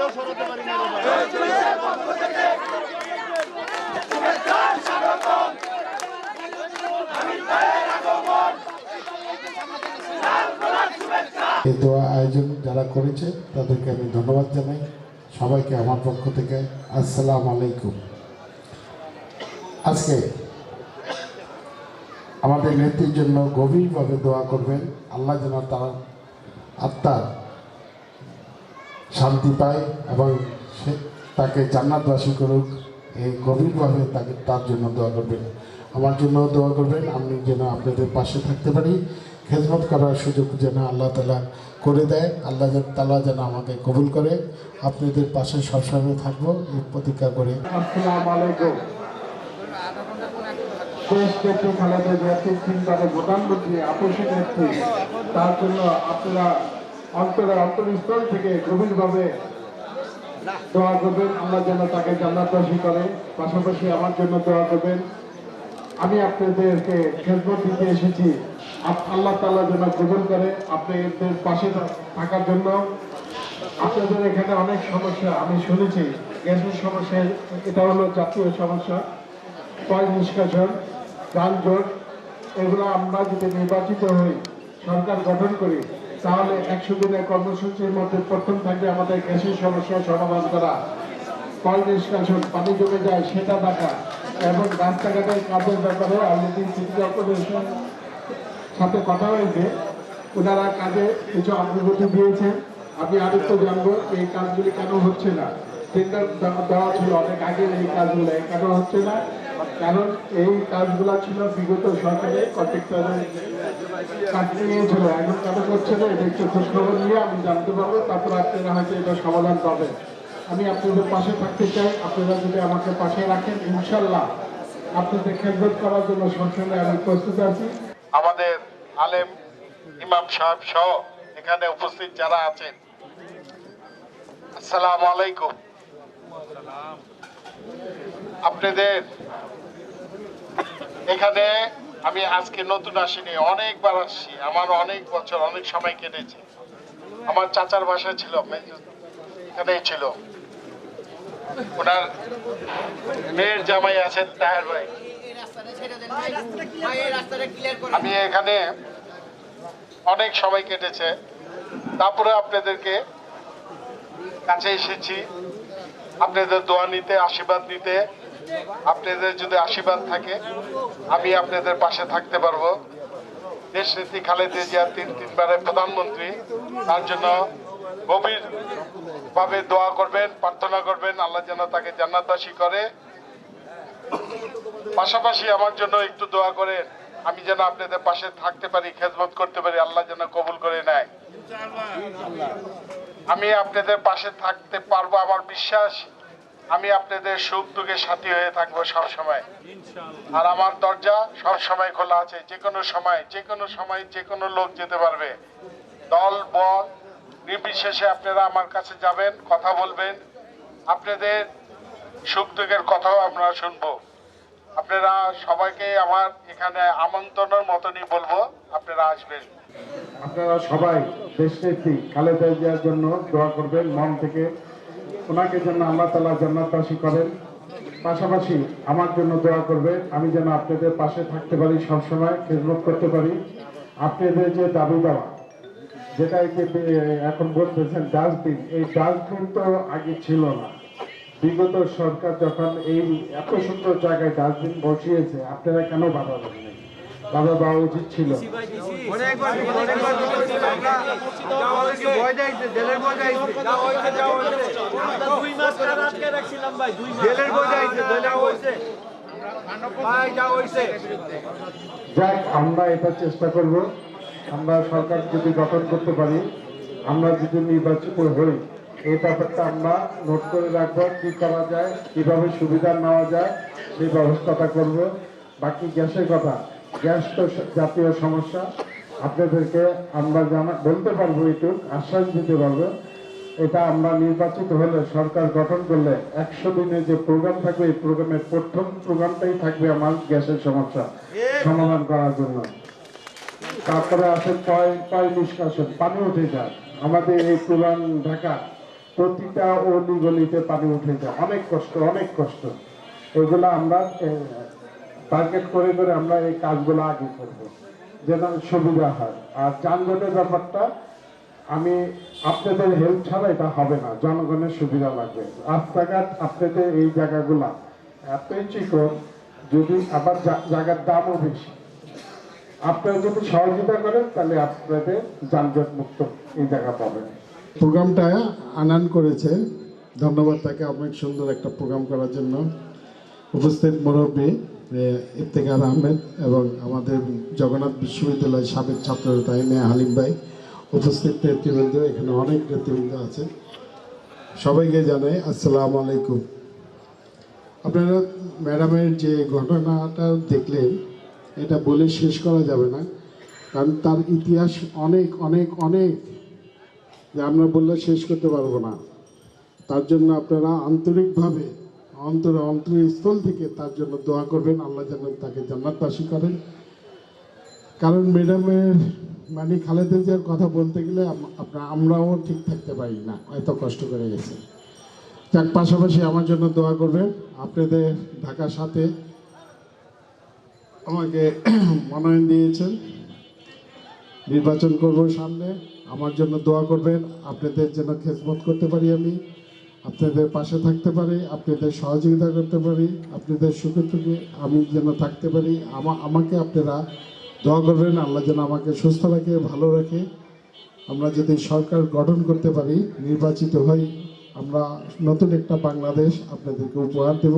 এই দোয়া আয়োজন যারা করেছে তাদেরকে আমি ধন্যবাদ জানাই। সবাইকে আমার পক্ষ থেকে আসসালামু আলাইকুম। আজকে আমাদের নেত্রীর জন্য গভীরভাবে দোয়া করবেন, আল্লাহ যেন তার আত্মার শান্তি পায় এবং সে তাকে জান্নাতবাসী করুক। এই গভীরভাবে তার জন্য দোয়া করবেন, আমার জন্য দোয়া করবেন। আমি যেন আপনাদের পাশে থাকতে পারি, খেদমত করার সুযোগ যেন আল্লাহ তাআলা করে দেয়। আল্লাহ তাআলা যেন আমাকে কবুল করে। আপনাদের পাশে সবসময় থাকবো এই প্রতিজ্ঞা করে। আসসালামু আলাইকুম। দেশ নেত্রী খালেদা জিয়া তিনবারের প্রধানমন্ত্রী, আপসী নেত্রী, তার জন্য আপনারা অন্তরস্থল থেকে গভীরভাবে দোয়া করবেন, আল্লাহ যেন তাকে জান্নাতবাসী করে। পাশাপাশি আমার জন্য দোয়া করবেন। আমি আপনাদেরকে খেদমত দিতে এসেছি, আল্লাহ তাআলা যেন কবুল করে। আপনাদের পাশে থাকার জন্য। আপনাদের এখানে অনেক সমস্যা আমি শুনেছি, গ্যাসের সমস্যা, এটা হলো জাতীয় সমস্যা, পয় নিষ্কাশন, যানজট, এগুলো আমরা যদি নির্বাচিত হই, সরকার গঠন করি, তাহলে 100 দিনের কর্মসূচির মধ্যে প্রথম থাকবে আমাদের গ্যাসের সমস্যা সমাধান করা, পয় নিষ্কাশন, পানি জমে যায় সেটা দেখা, এবং রাস্তাঘাটের কাজের ব্যাপারে অলরেডি সিটি কর্পোরেশন সাথে কথা হয়েছে, ওনারা কাজে কিছু অগ্রগতি দিয়েছেন। আমি আরেকটু জানবো এই কাজগুলি কেন হচ্ছে না। টেন্ডার দেওয়া ছিল অনেক আগে, এই কাজগুলো কেন হচ্ছে না? কারণ এই কাজগুলো ছিল বিগত সরকারের কন্ট্রাক্টরের কাজ নিয়েছিল, এখন কেন করছে না এটা একটু খোঁজখবর নিয়ে আমি জানতে পারবো, তারপর আপনারা হয়তো এটা সমাধান পাবেন। আমি আপনাদের পাশে থাকতে চাই, আপনারা যদি আমাকে পাশে রাখেন, ইনশাল্লাহ আপনাদের খেদমত করার জন্য সবসময় আমি প্রস্তুত আছি। আমাদের আলেম ইমাম সাহেব সহ এখানে উপস্থিত যারা আছেন, আসসালামু আলাইকুম। আপনাদের এখানে আমি আজকে নতুন আসিনি, অনেকবার আসছি, আমার অনেক বছর অনেক সময় কেটেছে। আমার চাচার বাসা ছিল এখানেই ছিল, ওনার মেয়ের জামাই আছেন তাহের ভাই। আমি এখানে অনেক সময় কেটেছে, তারপরে আপনাদেরকে কাছে এসেছি আপনাদের দোয়া নিতে, আশীর্বাদ নিতে। আপনাদের যদি আশীর্বাদ থাকে আমি আপনাদের পাশে থাকতে পারবো। দেশ নেত্রী খালেদা জিয়া তিনবারের প্রধানমন্ত্রী, তার জন্য গভীরভাবে দোয়া করবেন, প্রার্থনা করবেন, আল্লাহ যেন তাকে জান্নাতবাসী করে। পাশাপাশি আমার জন্য একটু দোয়া করেন, আমি যেন আপনাদের পাশে থাকতে পারি, খেদমত করতে পারি, আল্লাহ যেন কবুল করে নেয়। আমি আপনাদের পাশে থাকতে পারবো, আমার বিশ্বাস। আমি আপনাদের সুখ দুঃখের সাথী হয়ে থাকবো সব সময়, আর আমার দরজা সব সময় খোলা আছে। যে কোনো সময় যে কোনো লোক যেতে পারবে, দল বল নির্বিশেষে আপনারা আমার কাছে যাবেন, কথা বলবেন, আপনাদের সুখ দুঃখের কথাও আমরা শুনবো। আপনারা সবাইকে আমার এখানে আমন্ত্রণের মতনই বলবো, আপনারা আসবেন। আপনারা সবাই দেশনেত্রী খালেদা জিয়ার জন্য দোয়া করবেন মন থেকে, ওনাকে যেন আল্লাহ তাআলা জান্নাতবাসী করেন। পাশাপাশি আমার জন্য দোয়া করবেন, আমি যেন আপনাদের পাশে থাকতে পারি, সবসময় খেদমত করতে পারি। আপনাদের যে দাবি দেওয়া, যেটা এখন বলতেছেন ডাস্টবিন, এই ডাস্টবিন তো আগে ছিল না। বিগত সরকার যখন এই এত সুন্দর জায়গায় ডাস্টবিন বসিয়েছে, আপনারা কেন বাধা দেননি? বাধা দেওয়া উচিত ছিল। যাক, আমরা এটা চেষ্টা করব, আমরা সরকার যদি গঠন করতে পারি, আমরা যদি নির্বাচিত হই, এই ব্যাপারটা আমরা নোট করে রাখবো, কি করা যায়, কিভাবে সুবিধা নেওয়া যায়, সেই ব্যবস্থাটা করব। বাকি গ্যাসের কথা, গ্যাস তো জাতীয় সমস্যা, আপনাদেরকে আমরা বলতে পারবো, একটু আশ্বাস দিতে পারবো। এটা আমরা নির্বাচিত হলে, সরকার গঠন করলে 100 দিনের যে প্রোগ্রাম থাকবে, এই প্রোগ্রামের প্রথম প্রোগ্রামটাই থাকবে আমার গ্যাসের সমস্যা সমাধান করার জন্য। তারপরে আছে পয় নিষ্কাশন, পানি উঠে যায় আমাদের এই পুরান ঢাকা প্রতিটা অলিগলিতে পানি উঠে যায়, অনেক কষ্ট, অনেক কষ্ট। এগুলো আমরা টার্গেট করে করে আমরা এই কাজগুলো আগে করব, যেন সুবিধা হয়। আর যানজটের ব্যাপারটা আমি আপনাদের হেল্প ছাড়া এটা হবে না, জনগণের সুবিধা লাগবে। রাস্তাঘাট আপনাদের এই জায়গাগুলা এতই চিকন, যদি আবার জায়গার দামও বেশি, আপনারা যদি সহযোগিতা করেন তাহলে আপনাদের যানজট মুক্ত এই জায়গা পাবেন। প্রোগ্রামটা আনান করেছে, ধন্যবাদ তাকে অনেক সুন্দর একটা প্রোগ্রাম করার জন্য। উপস্থিত মুরব্বী ইফতেখার আহমেদ এবং আমাদের জগন্নাথ বিশ্ববিদ্যালয়ের সাবেক ছাত্র হালিম ভাই, উপস্থিত নেতৃবৃন্দ, এখানে অনেক নেতৃবৃন্দ আছেন, সবাইকে জানাই আসসালামু আলাইকুম। আপনারা ম্যাডামের যে ঘটনাটা দেখলেন, এটা বলে শেষ করা যাবে না, কারণ তার ইতিহাস অনেক অনেক অনেক, যে আমরা বললে শেষ করতে পারবো না। তার জন্য আপনারা আন্তরিকভাবে অন্তরস্থল থেকে তার জন্য দোয়া করবেন, আল্লাহ যেন তাকে জান্নাতবাসী করেন। কারণ ম্যাডামের মানে খালেদা জিয়ার কথা বলতে গেলে আমরাও ঠিক থাকতে পারি না, এত কষ্ট করে গেছে। যাক, পাশাপাশি আমার জন্য দোয়া করবেন। আপনাদের ঢাকার সাথে আমাকে মনোনয়ন দিয়েছেন, নির্বাচন করব সামনে, আমার জন্য দোয়া করবেন। আপনাদের যেন খেদমত করতে পারি, আমি আপনাদের পাশে থাকতে পারি, আপনাদের সহযোগিতা করতে পারি, আপনাদের সুখে সুখে আমি যেন থাকতে পারি। আমাকে আপনারা দোয়া করবেন, আল্লাহ যেন আমাকে সুস্থ রাখে, ভালো রাখে। আমরা যদি সরকার গঠন করতে পারি, নির্বাচিত হই, আমরা নতুন একটা বাংলাদেশ আপনাদেরকে উপহার দেব।